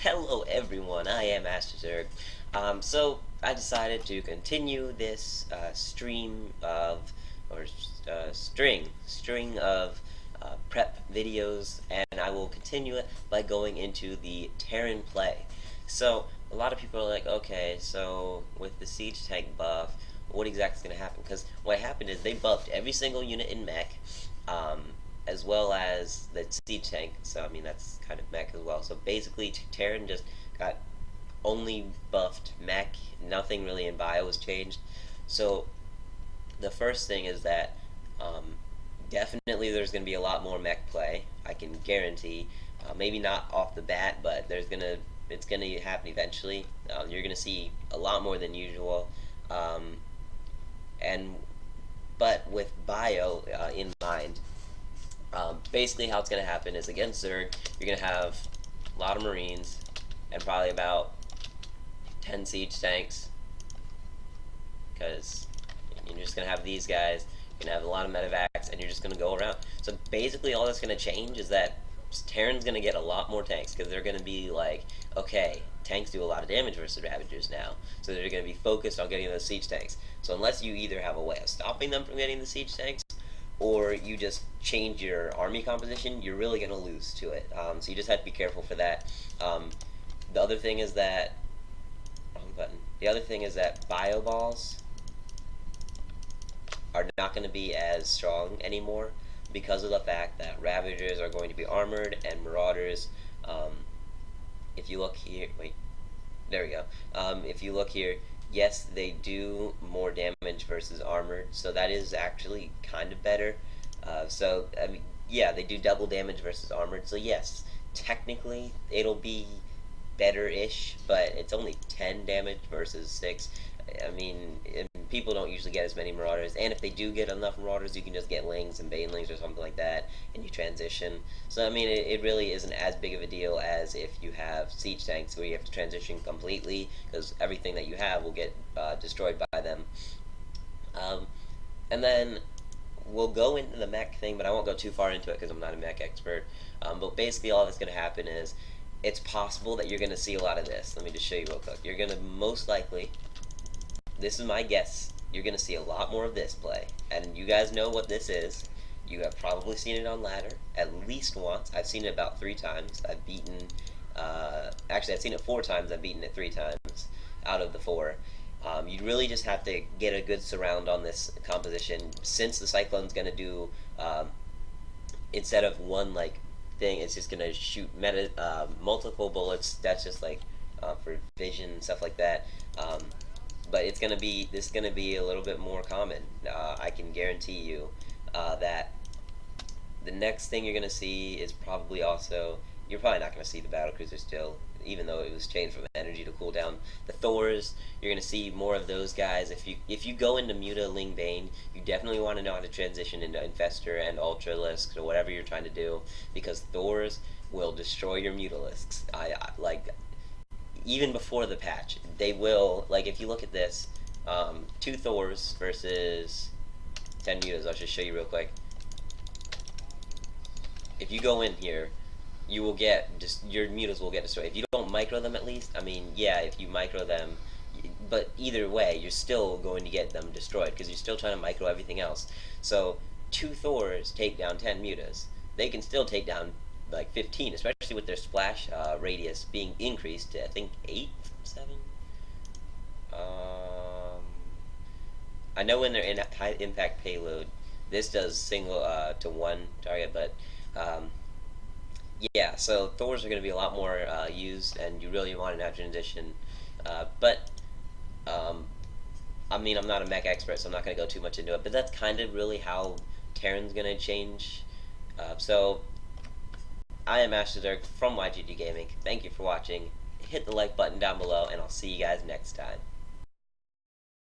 Hello everyone, I am Asterzerg. So I decided to continue this stream of, or string of prep videos, and I will continue it by going into the Terran play. So a lot of people are like, okay, so with the siege tank buff, what exactly is going to happen? Because what happened is they buffed every single unit in Mech, um, as well as the siege tank. So I mean that's kind of Mech as well. So basically, Terran just got only buffed Mech. Nothing really in bio was changed. So the first thing is that um, definitely there's going to be a lot more Mech play. I can guarantee. Maybe not off the bat, but it's gonna happen eventually. You're gonna see a lot more than usual, um, and but with bio in mind, basically, how it's going to happen is against Zerg, you're going to have a lot of Marines and probably about 10 siege tanks because you're just going to have these guys. You're going to have a lot of medevacs and you're just going to go around. So basically, all that's going to change is that Terran's going to get a lot more tanks because they're going to be like, okay, tanks do a lot of damage versus Ravagers now. So they're going to be focused on getting those siege tanks. So unless you either have a way of stopping them from getting the siege tanks or you just change your army composition, you're really going to lose to it. So you just have to be careful for that. The other thing is that wrong button. The other thing is that bio balls are not going to be as strong anymore because of the fact that Ravagers are going to be armored and Marauders. Um, if you look here, wait, there we go. If you look here, yes, they do more damage versus armored, so that is actually kind of better. So, I mean, yeah, they do double damage versus armored, so yes, technically it'll be better-ish, but it's only 10 damage versus 6. I mean, people don't usually get as many Marauders, and if they do get enough Marauders, you can just get Lings and Banelings or something like that, and you transition. So, I mean, it really isn't as big of a deal as if you have Siege Tanks where you have to transition completely, because everything that you have will get destroyed by them. Um, and then we'll go into the mech thing, but I won't go too far into it because I'm not a mech expert. But basically, all that's going to happen is it's possible that you're going to see a lot of this. Let me just show you real quick. You're going to most likely, this is my guess, you're going to see a lot more of this play. And you guys know what this is. You have probably seen it on ladder at least once. I've seen it about 3 times. I've beaten, actually I've seen it 4 times. I've beaten it 3 times out of the 4. You really just have to get a good surround on this composition. Since the Cyclone's going to do, instead of one like thing, it's just going to shoot multiple bullets. That's just like for vision and stuff like that. But it's going to be, this is going to be a little bit more common. I can guarantee you that the next thing you're going to see is probably also, you're probably not going to see the battlecruiser still, even though it was changed from energy to cooldown. The Thors, you're going to see more of those guys. If you go into Muta Ling Bane, you definitely want to know how to transition into Infestor and Ultralisks or whatever you're trying to do, because Thors will destroy your Mutalisks. Like, even before the patch, they will, like, if you look at this, 2 Thors versus 10 Mutas, I'll just show you real quick. If you go in here, you will get, just your mutas will get destroyed. If you don't micro them at least, I mean, yeah, if you micro them, but either way, you're still going to get them destroyed because you're still trying to micro everything else. So 2 Thors take down 10 mutas. They can still take down like 15, especially with their splash radius being increased to, I think, 8, 7? I know when they're in high impact payload, this does single to 1 target, but yeah, so Thors are going to be a lot more used, and you really want to now transition. But I mean, I'm not a mech expert, so I'm not going to go too much into it. But that's kind of really how Terran's going to change. So I am Ash from YGG Gaming. Thank you for watching. Hit the like button down below, and I'll see you guys next time.